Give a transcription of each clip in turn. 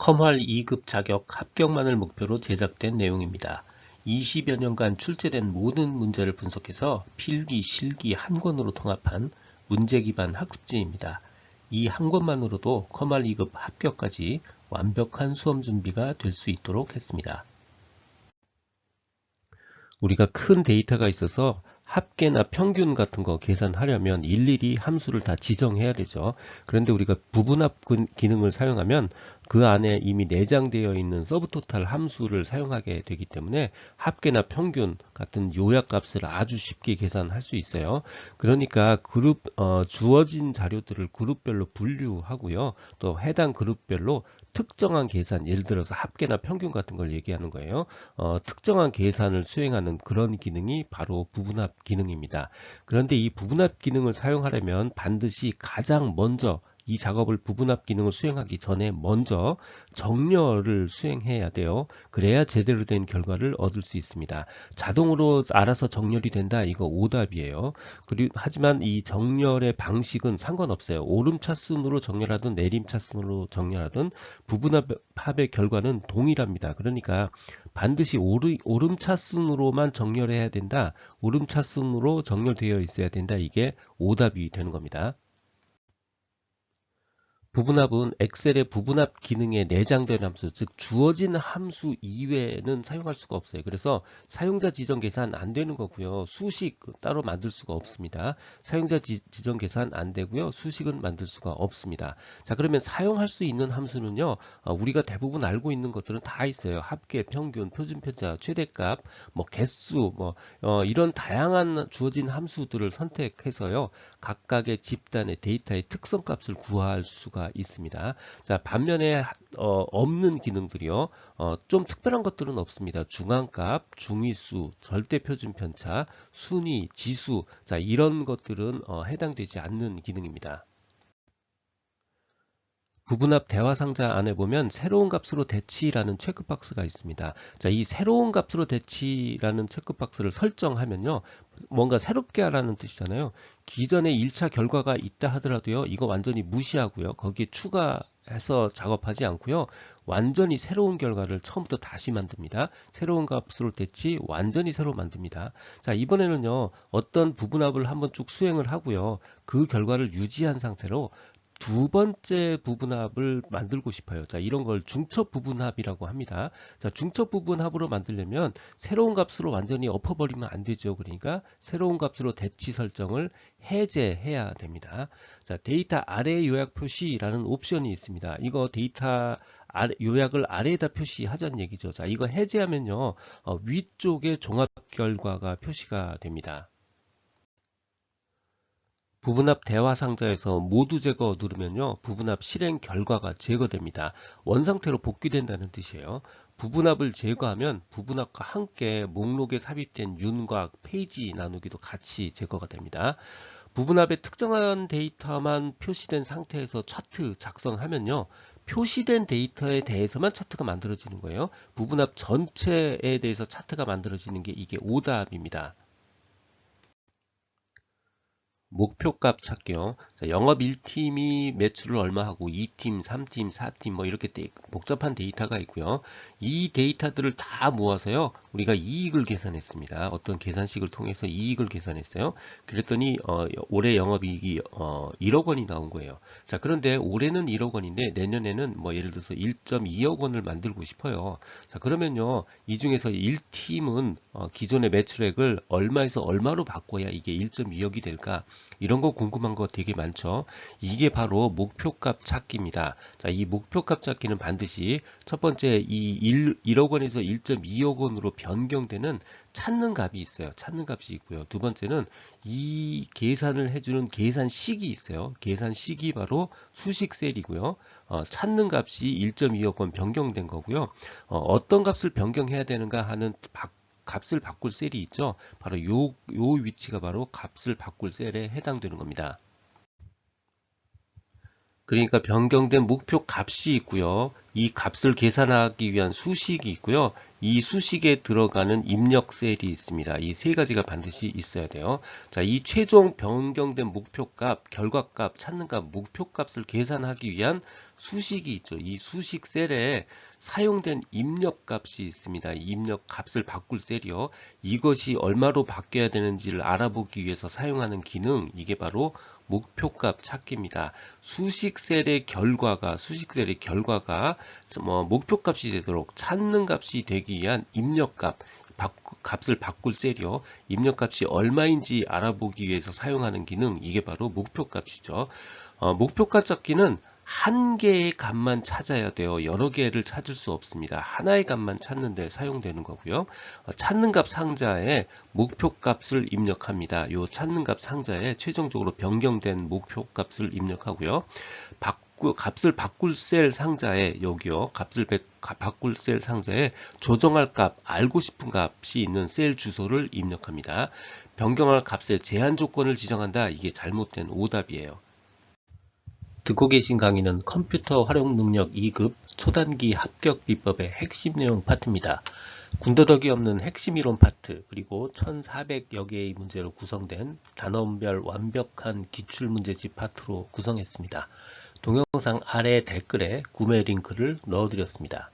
컴활 2급 자격 합격만을 목표로 제작된 내용입니다. 20여 년간 출제된 모든 문제를 분석해서 필기, 실기 한 권으로 통합한 문제 기반 학습지입니다. 이 한 권만으로도 컴활 2급 합격까지 완벽한 수험 준비가 될 수 있도록 했습니다. 우리가 큰 데이터가 있어서 합계나 평균 같은 거 계산하려면 일일이 함수를 다 지정해야 되죠. 그런데 우리가 부분합 기능을 사용하면 그 안에 이미 내장되어 있는 서브토탈 함수를 사용하게 되기 때문에 합계나 평균 같은 요약값을 아주 쉽게 계산할 수 있어요. 그러니까 주어진 자료들을 그룹별로 분류하고요. 또 해당 그룹별로 특정한 계산, 예를 들어서 합계나 평균 같은 걸 얘기하는 거예요. 특정한 계산을 수행하는 그런 기능이 바로 부분합 기능입니다. 그런데 이 부분합 기능을 사용하려면 반드시 가장 먼저 이 작업을 부분합 기능을 수행하기 전에 먼저 정렬을 수행해야 돼요. 그래야 제대로 된 결과를 얻을 수 있습니다. 자동으로 알아서 정렬이 된다, 이거 오답이에요. 하지만 이 정렬의 방식은 상관없어요. 오름차순으로 정렬하든 내림차순으로 정렬하든 부분합의 결과는 동일합니다. 그러니까 반드시 오름차순으로만 정렬해야 된다, 오름차순으로 정렬되어 있어야 된다, 이게 오답이 되는 겁니다. 부분합은 엑셀의 부분합 기능에 내장된 함수, 즉 주어진 함수 이외에는 사용할 수가 없어요. 그래서 사용자 지정 계산 안 되는 거고요. 수식 따로 만들 수가 없습니다. 사용자 지정 계산 안 되고요. 수식은 만들 수가 없습니다. 자, 그러면 사용할 수 있는 함수는요. 우리가 대부분 알고 있는 것들은 다 있어요. 합계, 평균, 표준편차, 최대값, 뭐 개수, 이런 다양한 주어진 함수들을 선택해서요. 각각의 집단의 데이터의 특성값을 구할 수가 있습니다. 자, 반면에 없는 기능들이요. 좀 특별한 것들은 없습니다. 중앙값, 중위수, 절대표준편차, 순위, 지수, 자, 이런 것들은 해당되지 않는 기능입니다. 부분합 대화 상자 안에 보면 새로운 값으로 대치라는 체크박스가 있습니다. 자, 이 새로운 값으로 대치라는 체크박스를 설정하면요. 뭔가 새롭게 하라는 뜻이잖아요. 기존에 1차 결과가 있다 하더라도요. 이거 완전히 무시하고요. 거기에 추가해서 작업하지 않고요. 완전히 새로운 결과를 처음부터 다시 만듭니다. 새로운 값으로 대치 완전히 새로 만듭니다. 자, 이번에는요. 어떤 부분합을 한번 쭉 수행을 하고요. 그 결과를 유지한 상태로 두 번째 부분합을 만들고 싶어요. 자, 이런 걸 중첩 부분합이라고 합니다. 자, 중첩 부분합으로 만들려면 새로운 값으로 완전히 엎어버리면 안 되죠. 그러니까 새로운 값으로 대치 설정을 해제해야 됩니다. 자, 데이터 아래 요약 표시라는 옵션이 있습니다. 이거 데이터 요약을 아래에다 표시하자는 얘기죠. 자, 이거 해제하면요. 위쪽에 종합 결과가 표시가 됩니다. 부분합 대화 상자에서 모두 제거 누르면요. 부분합 실행 결과가 제거됩니다. 원상태로 복귀된다는 뜻이에요. 부분합을 제거하면 부분합과 함께 목록에 삽입된 윤곽, 페이지 나누기도 같이 제거가 됩니다. 부분합의 특정한 데이터만 표시된 상태에서 차트 작성하면요. 표시된 데이터에 대해서만 차트가 만들어지는 거예요. 부분합 전체에 대해서 차트가 만들어지는 게 이게 오답입니다. 목표값 찾기요. 자, 영업 1팀이 매출을 얼마 하고 2팀, 3팀, 4팀 뭐 이렇게 복잡한 데이터가 있고요. 이 데이터들을 다 모아서요. 우리가 이익을 계산했습니다. 어떤 계산식을 통해서 이익을 계산했어요. 그랬더니 올해 영업이익이 1억 원이 나온 거예요. 자, 그런데 올해는 1억 원인데 내년에는 뭐 예를 들어서 1.2억 원을 만들고 싶어요. 자, 그러면요. 이 중에서 1팀은 기존의 매출액을 얼마에서 얼마로 바꿔야 이게 1.2억이 될까? 이런 거 궁금한 거 되게 많죠. 이게 바로 목표값 찾기입니다. 자, 이 목표값 찾기는 반드시 첫 번째 이 1억 원에서 1.2억 원으로 변경되는 찾는 값이 있어요. 찾는 값이 있고요. 두 번째는 이 계산을 해주는 계산식이 있어요. 계산식이 바로 수식 셀이고요. 찾는 값이 1.2억 원 변경된 거고요. 어떤 값을 변경해야 되는가 하는 값을 바꿀 셀이 있죠. 바로 요 위치가 바로 값을 바꿀 셀에 해당되는 겁니다. 그러니까 변경된 목표 값이 있고요. 이 값을 계산하기 위한 수식이 있고요. 이 수식에 들어가는 입력 셀이 있습니다. 이 세 가지가 반드시 있어야 돼요. 자, 이 최종 변경된 목표값, 결과값, 찾는값, 목표값을 계산하기 위한 수식이 있죠. 이 수식 셀에 사용된 입력값이 있습니다. 입력 값을 바꿀 셀이요. 이것이 얼마로 바뀌어야 되는지를 알아보기 위해서 사용하는 기능, 이게 바로 목표값 찾기입니다. 수식 셀의 결과가 목표값이 되도록 찾는 값이 되기 위한 입력값, 값을 바꿀 셀이요. 입력값이 얼마인지 알아보기 위해서 사용하는 기능, 이게 바로 목표값이죠. 목표값 찾기는 한 개의 값만 찾아야 돼요. 여러 개를 찾을 수 없습니다. 하나의 값만 찾는 데 사용되는 거고요. 찾는 값 상자에 목표값을 입력합니다. 이 찾는 값 상자에 최종적으로 변경된 목표값을 입력하고요. 값을 바꿀 셀 상자에 여기요. 값을 바꿀 셀 상자에 조정할 값, 알고 싶은 값이 있는 셀 주소를 입력합니다. 변경할 값의 제한 조건을 지정한다. 이게 잘못된 오답이에요. 듣고 계신 강의는 컴퓨터 활용 능력 2급 초단기 합격 비법의 핵심 내용 파트입니다. 군더더기 없는 핵심 이론 파트, 그리고 1400여 개의 문제로 구성된 단원별 완벽한 기출문제집 파트로 구성했습니다. 동영상 아래 댓글에 구매 링크를 넣어드렸습니다.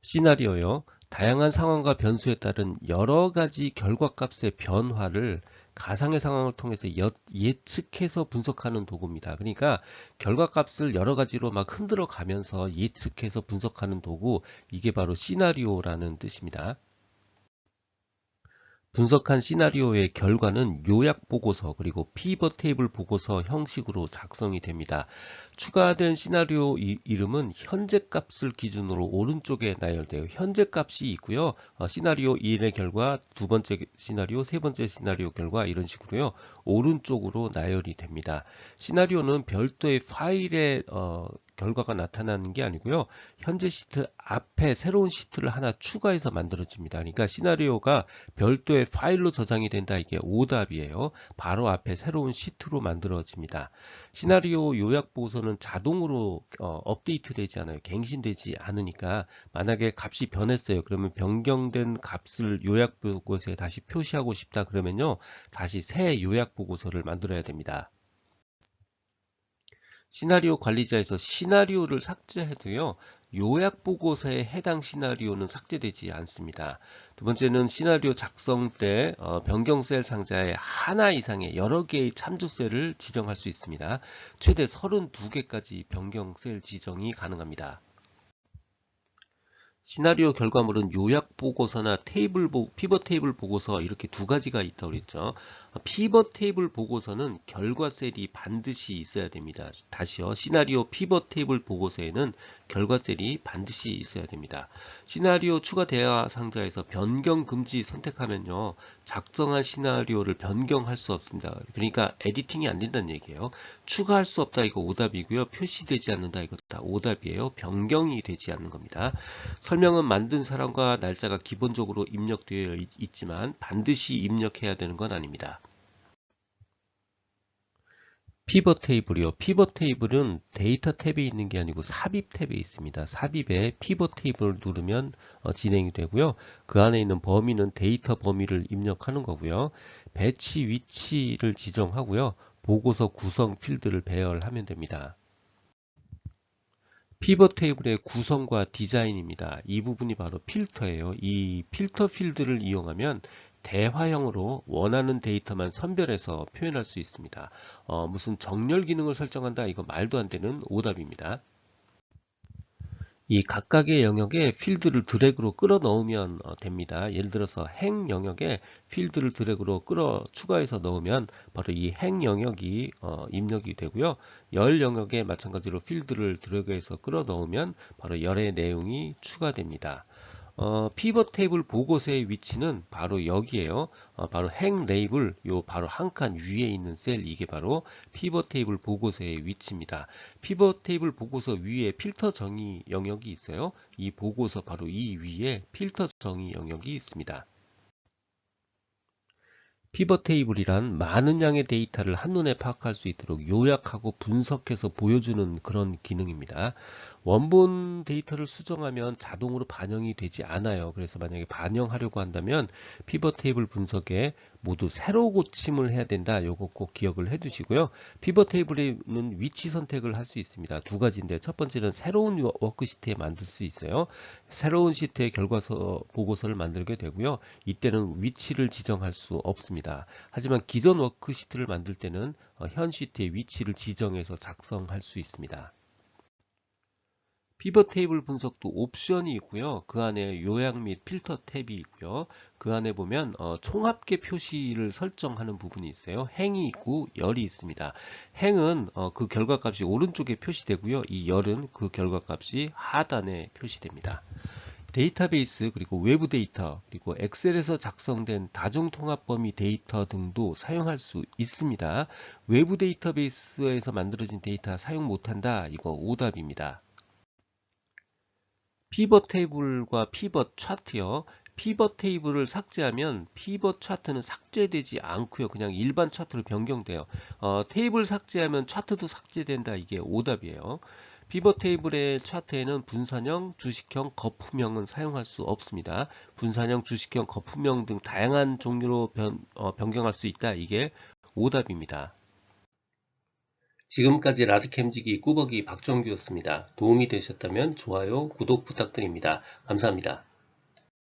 시나리오요. 다양한 상황과 변수에 따른 여러 가지 결과값의 변화를 가상의 상황을 통해서 예측해서 분석하는 도구입니다. 그러니까 결과값을 여러 가지로 막 흔들어 가면서 예측해서 분석하는 도구, 이게 바로 시나리오라는 뜻입니다. 분석한 시나리오의 결과는 요약 보고서 그리고 피벗 테이블 보고서 형식으로 작성이 됩니다. 추가된 시나리오 이름은 현재 값을 기준으로 오른쪽에 나열되어 현재 값이 있고요. 시나리오 1의 결과, 두 번째 시나리오, 세 번째 시나리오 결과, 이런 식으로요. 오른쪽으로 나열이 됩니다. 시나리오는 별도의 파일에 결과가 나타나는 게 아니고요. 현재 시트 앞에 새로운 시트를 하나 추가해서 만들어집니다. 그러니까 시나리오가 별도의 파일로 저장이 된다. 이게 오답이에요. 바로 앞에 새로운 시트로 만들어집니다. 시나리오 요약 보고서는 자동으로 업데이트 되지 않아요. 갱신되지 않으니까 만약에 값이 변했어요. 그러면 변경된 값을 요약 보고서에 다시 표시하고 싶다 그러면요. 다시 새 요약 보고서를 만들어야 됩니다. 시나리오 관리자에서 시나리오를 삭제해도요, 요약 보고서에 해당 시나리오는 삭제되지 않습니다. 두 번째는 시나리오 작성 때 변경 셀 상자에 하나 이상의 여러 개의 참조 셀을 지정할 수 있습니다. 최대 32개까지 변경 셀 지정이 가능합니다. 시나리오 결과물은 요약 보고서나 피벗 테이블 보고서, 이렇게 두 가지가 있다고 그랬죠. 피벗 테이블 보고서는 결과 셀이 반드시 있어야 됩니다. 다시요. 시나리오 피벗 테이블 보고서에는 결과 셀이 반드시 있어야 됩니다. 시나리오 추가 대화 상자에서 변경 금지 선택하면요. 작성한 시나리오를 변경할 수 없습니다. 그러니까 에디팅이 안 된다는 얘기예요. 추가할 수 없다, 이거 오답이고요. 표시되지 않는다, 이거 다 오답이에요. 변경이 되지 않는 겁니다. 설명은 만든 사람과 날짜가 기본적으로 입력되어 있지만 반드시 입력해야 되는 건 아닙니다. 피벗 테이블이요. 피벗 테이블은 데이터 탭에 있는 게 아니고 삽입 탭에 있습니다. 삽입에 피벗 테이블을 누르면 진행이 되고요. 그 안에 있는 범위는 데이터 범위를 입력하는 거고요. 배치 위치를 지정하고요. 보고서 구성 필드를 배열하면 됩니다. 피벗 테이블의 구성과 디자인입니다. 이 부분이 바로 필터예요. 이 필터 필드를 이용하면 대화형으로 원하는 데이터만 선별해서 표현할 수 있습니다. 무슨 정렬 기능을 설정한다, 이거 말도 안 되는 오답입니다. 이 각각의 영역에 필드를 드래그로 끌어 넣으면 됩니다. 예를 들어서 행 영역에 필드를 드래그로 추가해서 넣으면 바로 이 행 영역이 입력이 되고요. 열 영역에 마찬가지로 필드를 드래그해서 끌어 넣으면 바로 열의 내용이 추가됩니다. 피벗 테이블 보고서의 위치는 바로 여기에요. 바로 행 레이블, 요 바로 한 칸 위에 있는 셀, 이게 바로 피벗 테이블 보고서의 위치입니다. 피벗 테이블 보고서 위에 필터 정의 영역이 있어요. 이 보고서 바로 이 위에 필터 정의 영역이 있습니다. 피벗 테이블이란 많은 양의 데이터를 한눈에 파악할 수 있도록 요약하고 분석해서 보여주는 그런 기능입니다. 원본 데이터를 수정하면 자동으로 반영이 되지 않아요. 그래서 만약에 반영하려고 한다면 피벗 테이블 분석에 모두 새로 고침을 해야 된다. 요거 꼭 기억을 해 두시고요. 피벗 테이블에는 위치 선택을 할 수 있습니다. 두 가지인데 첫 번째는 새로운 워크시트에 만들 수 있어요. 새로운 시트의 결과서 보고서를 만들게 되고요. 이때는 위치를 지정할 수 없습니다. 하지만 기존 워크시트를 만들 때는 현 시트의 위치를 지정해서 작성할 수 있습니다. 피벗 테이블 분석도 옵션이 있고요. 그 안에 요약 및 필터 탭이 있고요. 그 안에 보면 총합계 표시를 설정하는 부분이 있어요. 행이 있고 열이 있습니다. 행은 그 결과값이 오른쪽에 표시되고요. 이 열은 그 결과값이 하단에 표시됩니다. 데이터베이스 그리고 외부 데이터 그리고 엑셀에서 작성된 다중통합 범위 데이터 등도 사용할 수 있습니다. 외부 데이터베이스에서 만들어진 데이터 사용 못한다. 이거 오답입니다. 피벗 테이블과 피벗 차트요. 피벗 테이블을 삭제하면 피벗 차트는 삭제되지 않고요. 그냥 일반 차트로 변경돼요. 테이블 삭제하면 차트도 삭제된다. 이게 오답이에요. 피벗 테이블의 차트에는 분산형, 주식형, 거품형은 사용할 수 없습니다. 분산형, 주식형, 거품형 등 다양한 종류로 변경할 수 있다. 이게 오답입니다. 지금까지 라디캠지기 꾸벅이 박정규였습니다. 도움이 되셨다면 좋아요, 구독 부탁드립니다. 감사합니다.